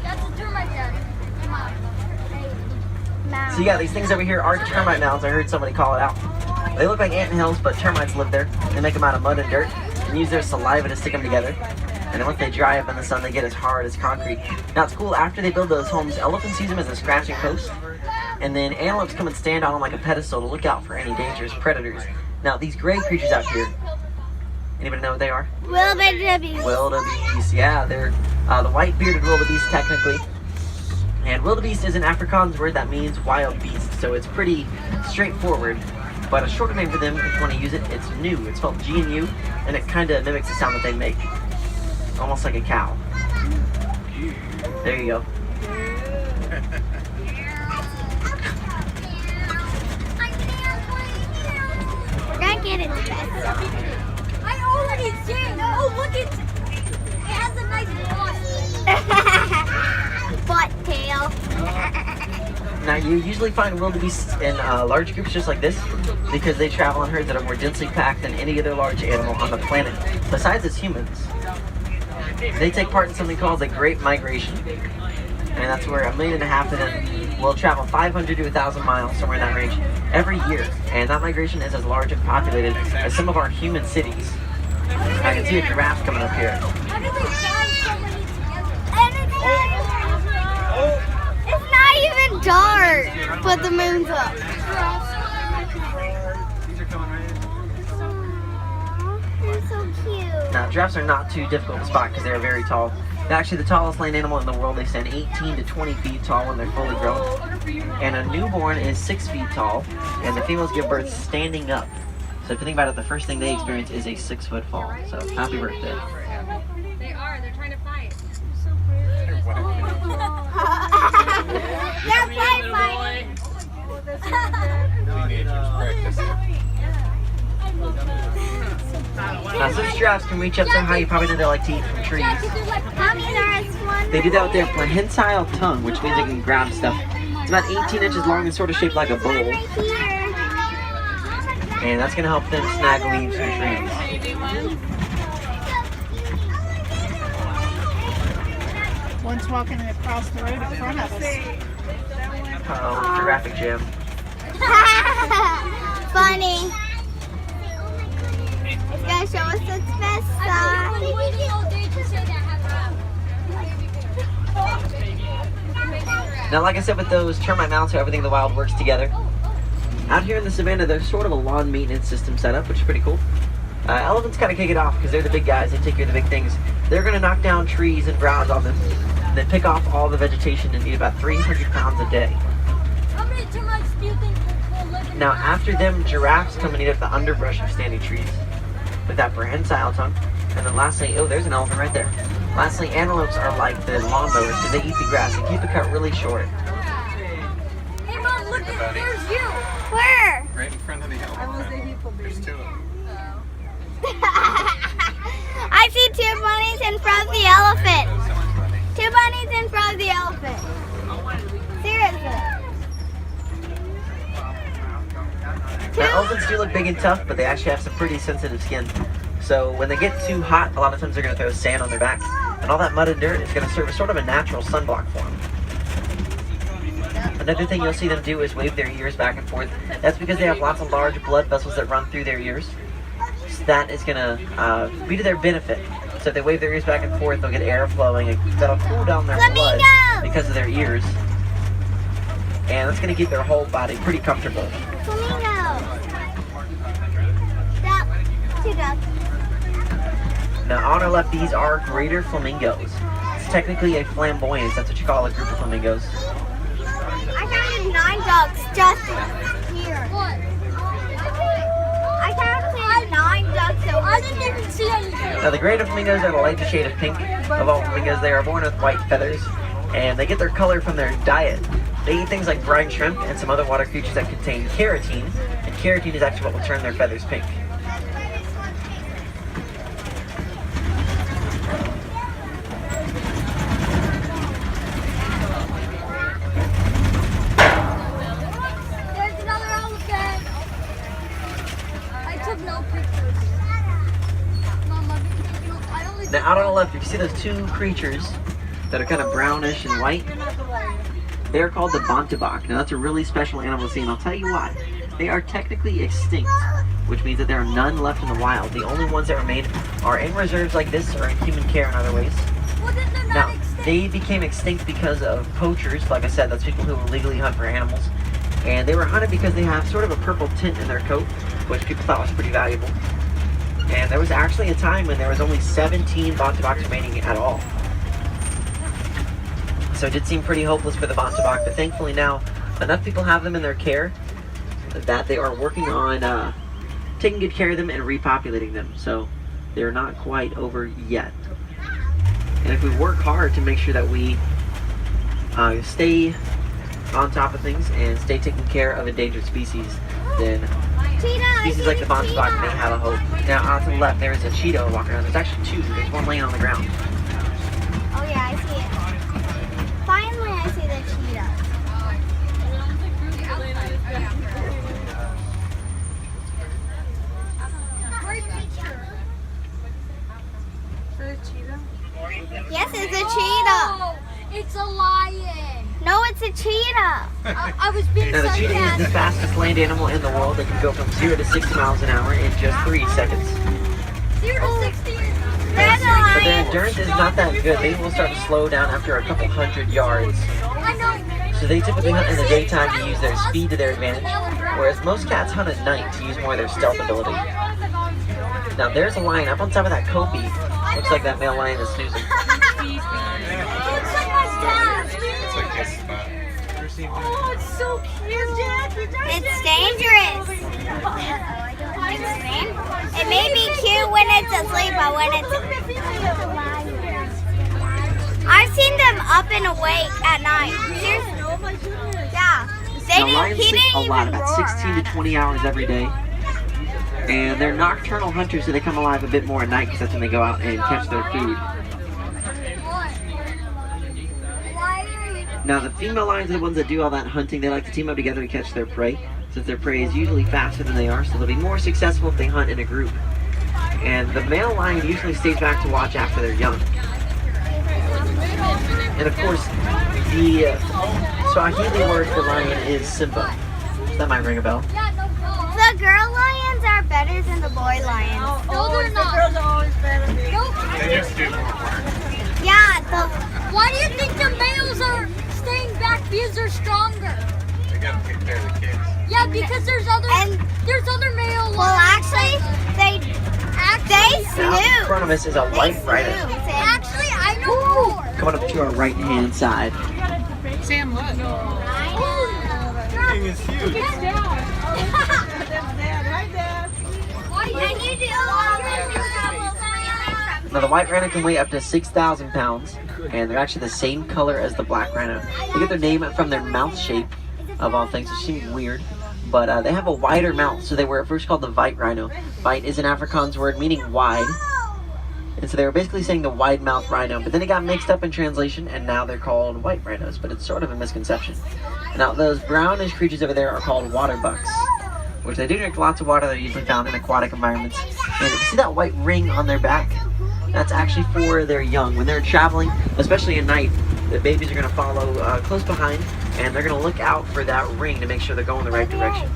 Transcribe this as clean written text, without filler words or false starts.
That's a termite den. So you got these things over here are termite mounds. I heard somebody call it out. They look like anthills, but termites live there. They make them out of mud and dirt and use their saliva to stick them together. And then once they dry up in the sun, they get as hard as concrete. Now it's cool, after they build those homes, elephants use them as a scratching post. And then antelopes come and stand on them like a pedestal to look out for any dangerous predators. Now these gray creatures out here, anybody know what they are? Wildebeest. Wildebeest, yeah, they're the white-bearded wildebeest technically. And wildebeest is an Afrikaans word that means wild beast, so it's pretty straightforward. But a shorter name for them, if you want to use it, it's Gnu. It's spelled G-N-U, and it kind of mimics the sound that they make. Almost like a cow. There you go. We're gonna get it the best. I already did. Oh, look it. It has a nice butt. Butt tail. Now you usually find wildebeest in large groups just like this because they travel in herds that are more densely packed than any other large animal on the planet, besides its humans. They take part in something called the Great Migration, and that's where 1.5 million of them will travel 500 to 1,000 miles, somewhere in that range, every year. And that migration is as large and populated as some of our human cities. I can see a giraffe coming up here. How did they find so many together? It's not even dark, but the moon's up. They're so cute. Now, giraffes are not too difficult to spot because they're very tall. They're actually the tallest land animal in the world. They stand 18 to 20 feet tall when they're fully grown. And a newborn is 6 feet tall, and the females give birth standing up. So if you think about it, the first thing they experience is a 6-foot fall. So happy birthday. They are. They're trying to fight. They're fighting. Now, since giraffes can reach up so high, you probably know they like to eat from trees. Mommy, there's one. They do that with their prehensile tongue, which means they can grab stuff. It's about 18 inches long and sort of shaped like a bowl. Right here. And that's going to help them snag leaves from trees. One's walking across the road in front of us. Uh-oh, traffic jam. Funny. It's gonna show us its best side. Now, like I said with those termite mounds, how everything in the wild works together. Out here in the savannah, there's sort of a lawn maintenance system set up, which is pretty cool. Elephants kind of kick it off because they're the big guys. They take care of the big things. They're going to knock down trees and browse on them, and then pick off all the vegetation and eat about 300 pounds a day. How many termites do you think will live in Now, after them, giraffes come and eat up the underbrush of standing trees with that prehensile tongue. And then lastly, oh, there's an elephant right there. Lastly, antelopes are like the lawnmowers because they eat the grass and keep the cut really short. Hey, Mom, look at there's you. Where? Right in front of the elephant. There's two of them. I see 2 bunnies in front of the elephant. 2 bunnies in front of the elephant. Seriously. Now, elephants do look big and tough, but they actually have some pretty sensitive skin. So when they get too hot, a lot of times they're going to throw sand on their back. And all that mud and dirt is going to serve as sort of a natural sunblock for them. Another thing you'll see them do is wave their ears back and forth. That's because they have lots of large blood vessels that run through their ears. So that is going to be to their benefit. So if they wave their ears back and forth, they'll get air flowing, and that'll cool down their blood because of their ears. And that's going to keep their whole body pretty comfortable. Flamingos. Duck. 2 ducks. Now, on our left, these are greater flamingos. It's technically a flamboyance. That's what you call a group of flamingos. I counted 9 ducks just here. What? I counted 9 ducks over I didn't even see anything. Now, the greater flamingos are the lightest shade of pink of all flamingos. They are born with white feathers, and they get their color from their diet. They eat things like brine shrimp and some other water creatures that contain keratin, and keratin is actually what will turn their feathers pink. There's another elephant. I took no pictures. Mom, I only Now out on the left, if you see those two creatures that are kind of brownish and white, they're called the Bontebok. Now that's a really special animal to see, and I'll tell you why. They are technically extinct, which means that there are none left in the wild. The only ones that remain are in reserves like this or in human care in other ways. Now, they became extinct because of poachers. Like I said, that's people who illegally hunt for animals. And they were hunted because they have sort of a purple tint in their coat, which people thought was pretty valuable. And there was actually a time when there was only 17 Bonteboks remaining at all. So it did seem pretty hopeless for the Bontebok, but thankfully now enough people have them in their care that they are working on taking good care of them and repopulating them. So they're not quite over yet. And if we work hard to make sure that we stay on top of things and stay taking care of endangered species, then species like the Bontebok may have a hope. Now out to the left there is a cheetah walking around. There's actually two. There's one laying on the ground. Oh yeah, I see it. Finally I see the cheetah. Yes, it's a cheetah. It's a lion. No, it's a cheetah. I was being Now the cheetah is the sarcastic. fastest land animal in the world. They can go from 0 to 60 miles an hour in just 3 seconds. 0 to 60. There's a But their lion. endurance is not that good. They will start to slow down after a couple hundred yards. I know. So they typically hunt in the daytime to use their speed to their advantage, whereas most cats hunt at night to use more of their stealth ability. Now there's a lion up on top of that copie. Looks like that male lion is snoozing. Oh, it's so cute. It's dangerous. It may be cute when it's asleep, but when it's... I've seen them up and awake at night. Seriously. Yeah. Now lions sleep a lot, about 16 to 20 hours every day. And they're nocturnal hunters, so they come alive a bit more at night because that's when they go out and catch their food. Now the female lions are the ones that do all that hunting. They like to team up together to catch their prey, since their prey is usually faster than they are, so they'll be more successful if they hunt in a group. And the male lion usually stays back to watch after they're young. And of course, the Swahili word for lion is Simba. So that might ring a bell. The girl lions are better than the boy lions. No, they're not. Girls are always better. They just do more work. Yeah, Why do you think the males are staying back? Because they're stronger. They gotta take care of the kids. Yeah, because there's other male well, lions. actually, they Now in snooze. front of us is a They white rhino. snooze. Actually, I know more. Coming up to our right hand side. Sam, look. Thing is huge. Can you do Now the white rhino can weigh up to 6,000 pounds, and they're actually the same color as the black rhino. They get their name from their mouth shape, of all things, which seems weird. But they have a wider mouth, so they were at first called the white rhino. White is an Afrikaans word meaning wide. And so they were basically saying the wide-mouthed rhino, but then it got mixed up in translation, and now they're called white rhinos, but it's sort of a misconception. Now, those brownish creatures over there are called water bucks, which they do drink lots of water. They're usually found in aquatic environments. And you see that white ring on their back? That's actually for their young. When they're traveling, especially at night, the babies are going to follow close behind, and they're going to look out for that ring to make sure they're going the right direction.